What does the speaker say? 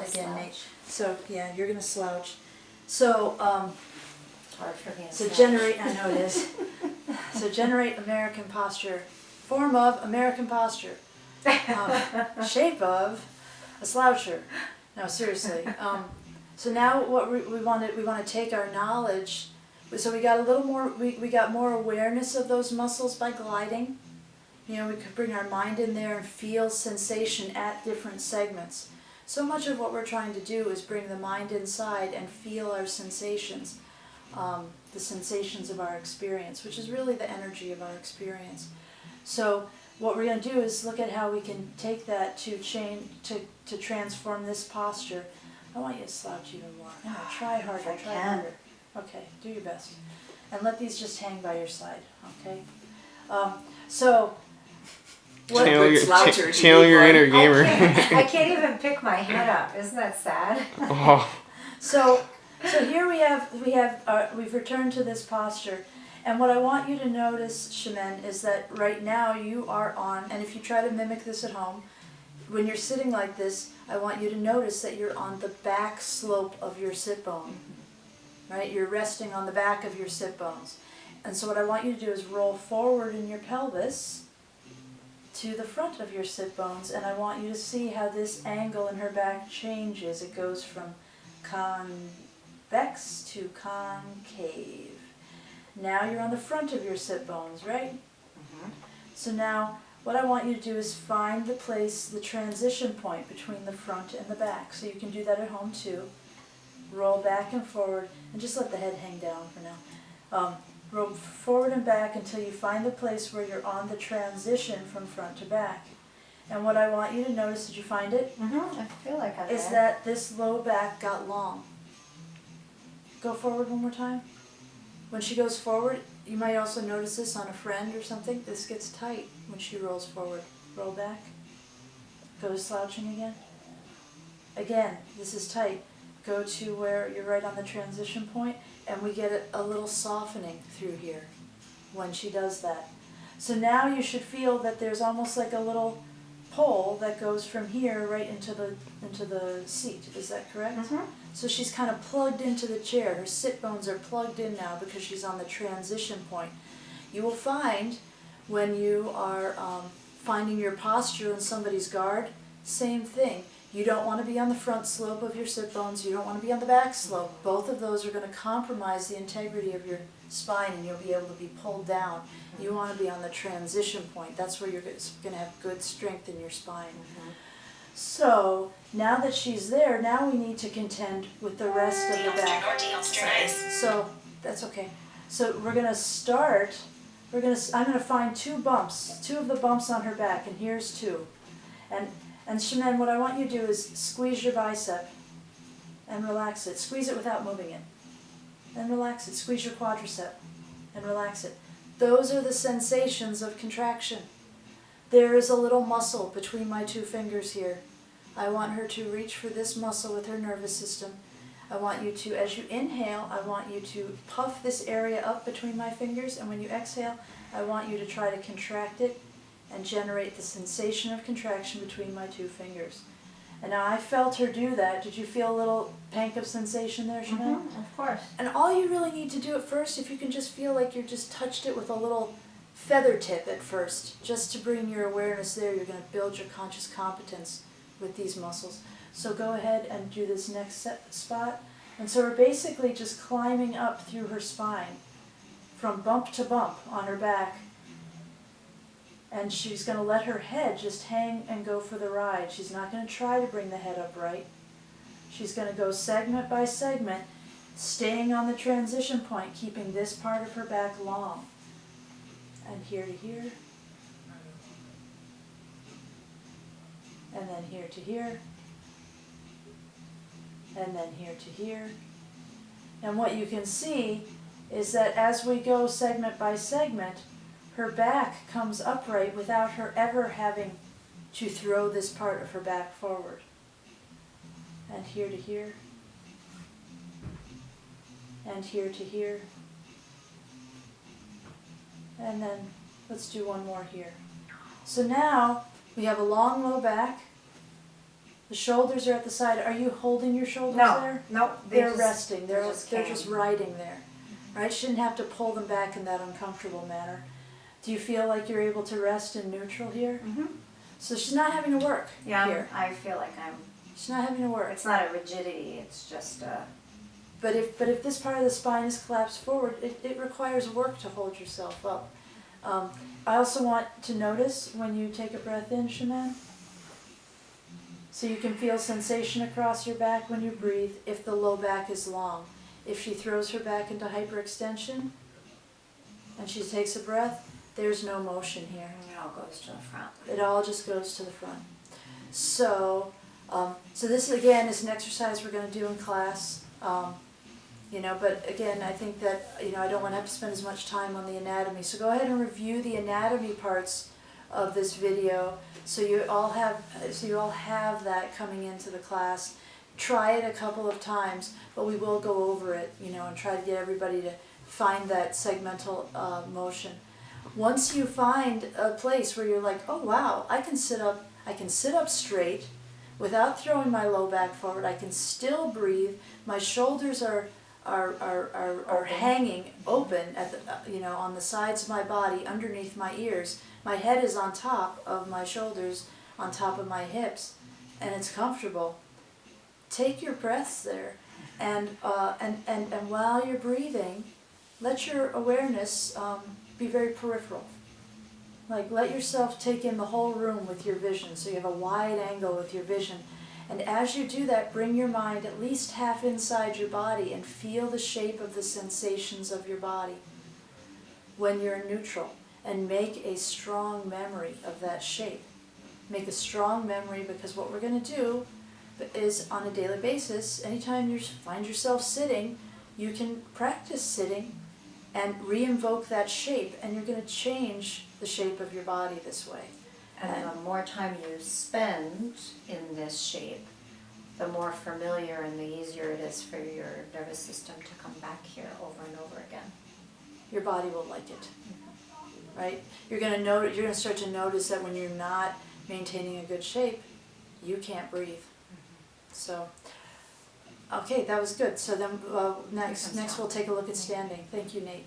again, Nate. So, yeah, you're going to slouch. So, hard for me to so slouch. generate, I know it is. So generate American posture, form of American posture, shape of a sloucher. No, seriously. So now what we want to take our knowledge. So we got a little more. We got more awareness of those muscles by gliding. You know, we could bring our mind in there and feel sensation at different segments. So much of what we're trying to do is bring the mind inside and feel our sensations, the sensations of our experience, which is really the energy of our experience. So what we're going to do is look at how we can take that to transform this posture. I want you to slouch even more. No, try harder, try harder. Okay, do your best. And let these just hang by your side, okay? So... Channel your inner gamer. I can't even pick my head up. Isn't that sad? Oh. So here we've returned to this posture, and what I want you to notice, Shemin, is that right now you are on, and if you try to mimic this at home, when you're sitting like this, I want you to notice that you're on the back slope of your sit bone, right? You're resting on the back of your sit bones, and so what I want you to do is roll forward in your pelvis to the front of your sit bones, and I want you to see how this angle in her back changes. It goes from convex to concave. Now you're on the front of your sit bones, right? Mm-hmm. So now what I want you to do is find the place, the transition point between the front and the back. So you can do that at home too. Roll back and forward, and just let the head hang down for now. Roll forward and back until you find the place where you're on the transition from front to back. And what I want you to notice, did you find it? Mm-hmm. I feel like I did. Is that this low back got long. Go forward one more time. When she goes forward, you might also notice this on a friend or something. This gets tight when she rolls forward. Roll back. Go to slouching again. Again, this is tight. Go to where you're right on the transition point, and we get a little softening through here when she does that. So now you should feel that there's almost like a little pole that goes from here right into the seat. Is that correct? Mm-hmm. So she's kind of plugged into the chair. Her sit bones are plugged in now because she's on the transition point. You will find when you are finding your posture in somebody's guard, same thing. You don't want to be on the front slope of your sit bones. You don't want to be on the back slope. Both of those are going to compromise the integrity of your spine, and you'll be able to be pulled down. You want to be on the transition point. That's where you're going to have good strength in your spine. Mm-hmm. So now that she's there, now we need to contend with the rest of the back. So that's okay. So we're going to start. I'm going to find two of the bumps on her back, and here's two. And Shemin, what I want you to do is squeeze your bicep and relax it. Squeeze it without moving it. And relax it. Squeeze your quadricep and relax it. Those are the sensations of contraction. There is a little muscle between my two fingers here. I want her to reach for this muscle with her nervous system. I want you to, as you inhale, I want you to puff this area up between my fingers, and when you exhale, I want you to try to contract it and generate the sensation of contraction between my two fingers. And now I felt her do that. Did you feel a little pank of sensation there, Shemin? Mm-hmm. Of course. And all you really need to do at first, if you can just feel like you just touched it with a little feather tip at first, just to bring your awareness there, you're going to build your conscious competence with these muscles. So go ahead and do this next spot. And so we're basically just climbing up through her spine from bump to bump on her back. And she's going to let her head just hang and go for the ride. She's not going to try to bring the head upright. She's going to go segment by segment, staying on the transition point, keeping this part of her back long. And here to here. And then here to here. And then here to here. And what you can see is that as we go segment by segment, her back comes upright without her ever having to throw this part of her back forward. And here to here. And here to here. And then let's do one more here. So now we have a long low back. The shoulders are at the side. Are you holding your shoulders No, there? no, They're resting. They're came. just riding there. Right? Shouldn't have to pull them back in that uncomfortable manner. Do you feel like you're able to rest in neutral here? Mm-hmm. So she's not having to work here. I feel like She's not having to work. it's not a rigidity, it's just a, But if this part of the spine is collapsed forward, it requires work to hold yourself up. I also want to notice when you take a breath in, Shaman. So you can feel sensation across your back when you breathe if the low back is long. If she throws her back into hyperextension and she takes a breath, there's no motion here. it all goes to the front. It all just goes to the front. So, so this again is an exercise we're going to do in class. But again, I think that, I don't want to have to spend as much time on the anatomy. So go ahead and review the anatomy parts of this video so you all have that coming into the class. Try it a couple of times, but we will go over it, and try to get everybody to find that segmental motion. Once you find a place where you're like, oh wow, I can sit up straight without throwing my low back forward. I can still breathe. My shoulders are hanging open at the, on the sides of my body, underneath my ears. My head is on top of my shoulders, on top of my hips, and it's comfortable. Take your breaths there, and while you're breathing, let your awareness be very peripheral. Like let yourself take in the whole room with your vision, so you have a wide angle with your vision. And as you do that, bring your mind at least half inside your body and feel the shape of the sensations of your body when you're in neutral, and make a strong memory of that shape. Make a strong memory, because what we're going to do is on a daily basis, anytime you find yourself sitting, you can practice sitting and re-invoke that shape, and you're going to change the shape of your body this way. And the more time you spend in this shape, the more familiar and the easier it is for your nervous system to come back here over and over again. Your body will like it, right? You're going to start to notice that when you're not maintaining a good shape, you can't breathe. So, okay, that was good. So then next we'll take a look at standing. Thank you, Nate.